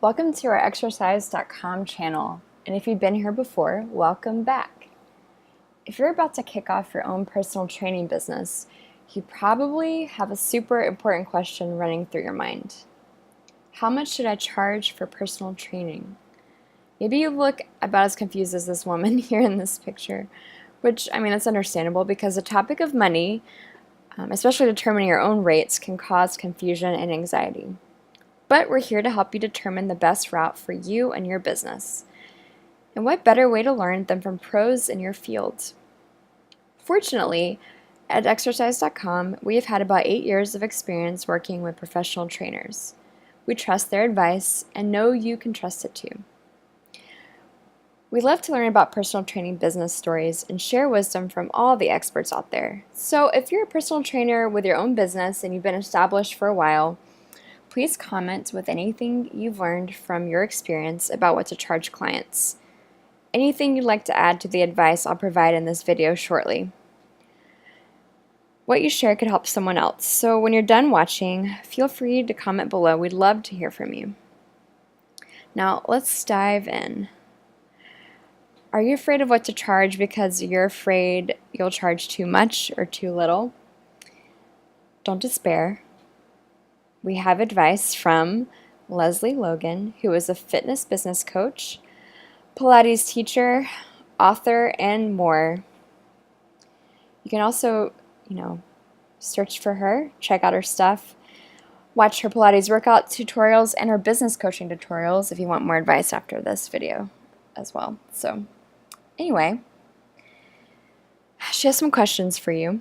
Welcome to our exercise.com channel, and if you've been here before, welcome back. If you're about to kick off your own personal training business, you probably have a super important question running through your mind. How much should I charge for personal training? Maybe you look about as confused as this woman here in this picture, which, that's understandable because the topic of money, especially determining your own rates, can cause confusion and anxiety. But we're here to help you determine the best route for you and your business. And what better way to learn than from pros in your field? Fortunately, at exercise.com, we have had about 8 years of experience working with professional trainers. We trust their advice and know you can trust it too. We love to learn about personal training business stories and share wisdom from all the experts out there. So if you're a personal trainer with your own business and you've been established for a while, please comment with anything you've learned from your experience about what to charge clients. Anything you'd like to add to the advice I'll provide in this video shortly. What you share could help someone else, so when you're done watching, feel free to comment below. We'd love to hear from you. Now, let's dive in. Are you afraid of what to charge because you're afraid you'll charge too much or too little? Don't despair. We have advice from Leslie Logan, who is a fitness business coach, Pilates teacher, author, and more. You can also, search for her, check out her stuff, watch her Pilates workout tutorials and her business coaching tutorials if you want more advice after this video as well. So anyway, she has some questions for you.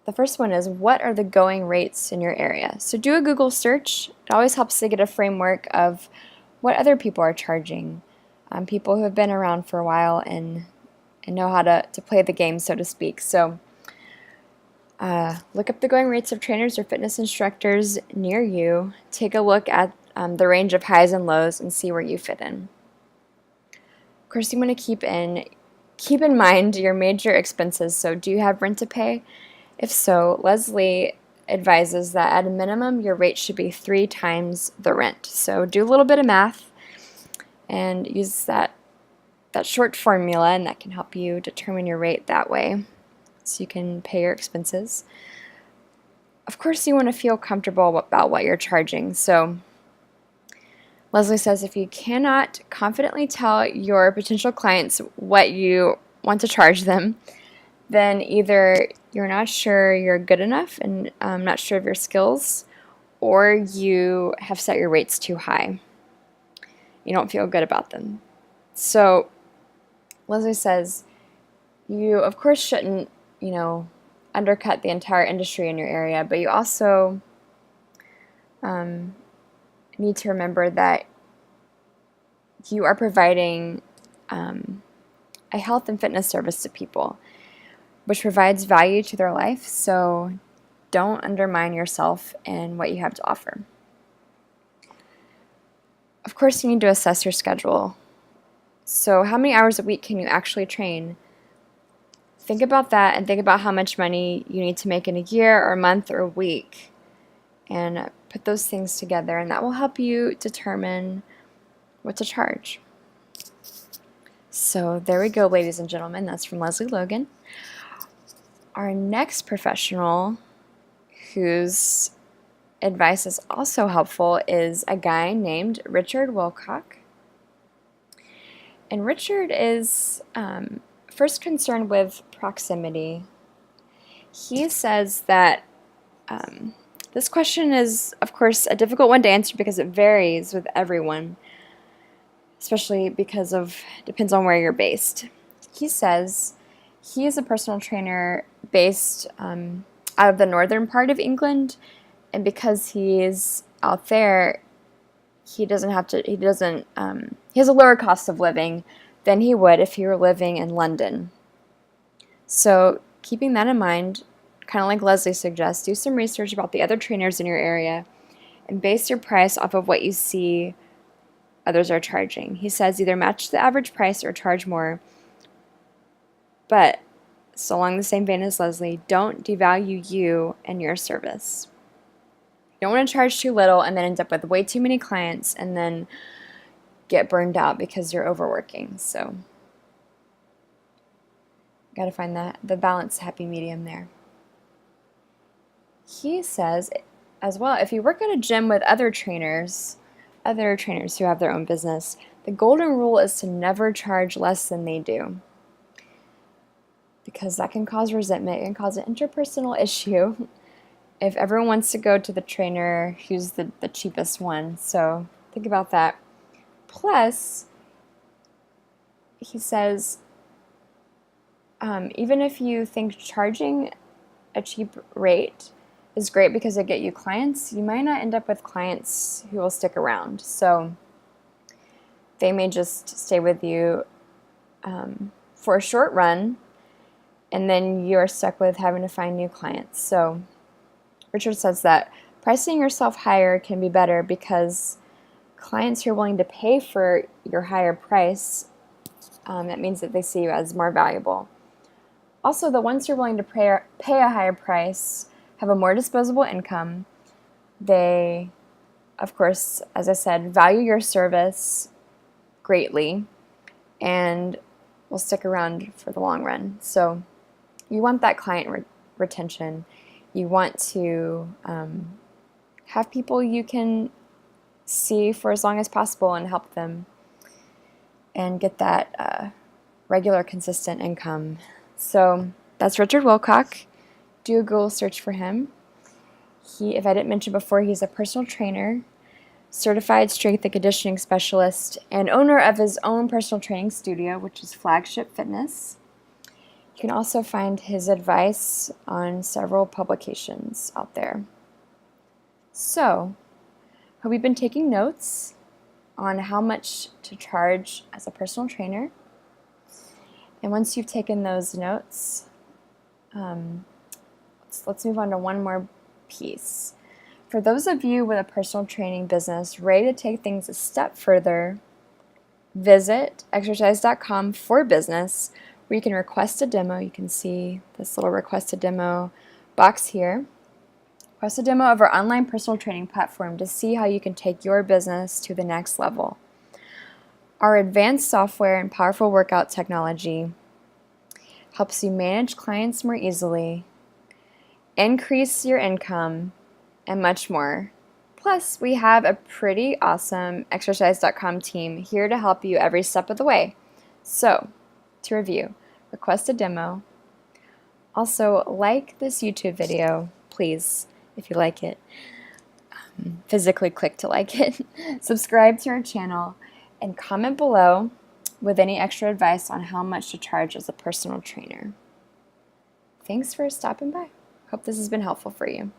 The first one is, what are the going rates in your area? So do a Google search. It always helps to get a framework of what other people are charging. People who have been around for a while and know how to play the game, so to speak. So look up the going rates of trainers or fitness instructors near you. Take a look at the range of highs and lows and see where you fit in. Of course, you want to keep in mind your major expenses. So do you have rent to pay? If so, Leslie advises that at a minimum, your rate should be 3 times the rent. So do a little bit of math and use that short formula, and that can help you determine your rate that way so you can pay your expenses. Of course, you want to feel comfortable about what you're charging. So Leslie says if you cannot confidently tell your potential clients what you want to charge them, then either you're not sure you're good enough and not sure of your skills, or you have set your rates too high. You don't feel good about them. So Leslie says you, of course, shouldn't, undercut the entire industry in your area, but you also need to remember that you are providing a health and fitness service to people, which provides value to their life, so don't undermine yourself and what you have to offer. Of course, you need to assess your schedule. So how many hours a week can you actually train? Think about that and think about how much money you need to make in a year or a month or a week, and put those things together, and that will help you determine what to charge. So there we go, ladies and gentlemen. That's from Leslie Logan. Our next professional whose advice is also helpful is a guy named Richard Wilcock. And Richard is first concerned with proximity. He says that this question is, of course, a difficult one to answer because it varies with everyone, especially because depends on where you're based. He says he is a personal trainer based out of the northern part of England, and because he's out there, he has a lower cost of living than he would if he were living in London. So keeping that in mind, kind of like Leslie suggests, do some research about the other trainers in your area and base your price off of what you see others are charging. He says either match the average price or charge more, but so along the same vein as Leslie, don't devalue you and your service. You don't want to charge too little and then end up with way too many clients and then get burned out because you're overworking. So got to find the balance, happy medium there. He says as well, if you work at a gym with other trainers who have their own business, the golden rule is to never charge less than they do, because that can cause resentment. It can cause an interpersonal issue if everyone wants to go to the trainer who's the cheapest one. So think about that. Plus, he says, even if you think charging a cheap rate is great because it get you clients, you might not end up with clients who will stick around. So they may just stay with you for a short run, and then you're stuck with having to find new clients. So Richard says that pricing yourself higher can be better because clients who are willing to pay for your higher price, that means that they see you as more valuable. Also, the ones who are willing to pay a higher price have a more disposable income. They, of course, as I said, value your service greatly and will stick around for the long run. So you want that client retention. You want to have people you can see for as long as possible and help them and get that regular, consistent income. So that's Richard Wilcock. Do a Google search for him. If I didn't mention before, he's a personal trainer, certified strength and conditioning specialist, and owner of his own personal training studio, which is Flagship Fitness. You can also find his advice on several publications out there. So, hope you've been taking notes on how much to charge as a personal trainer. And once you've taken those notes, let's move on to one more piece. For those of you with a personal training business ready to take things a step further, visit exercise.com/business, where you can request a demo. You can see this little request a demo box here. Request a demo of our online personal training platform to see how you can take your business to the next level. Our advanced software and powerful workout technology helps you manage clients more easily, increase your income, and much more. Plus, we have a pretty awesome exercise.com team here to help you every step of the way. So, to review, request a demo. Also, like this YouTube video, please, if you like it. Physically click to like it. Subscribe to our channel and comment below with any extra advice on how much to charge as a personal trainer. Thanks for stopping by. Hope this has been helpful for you.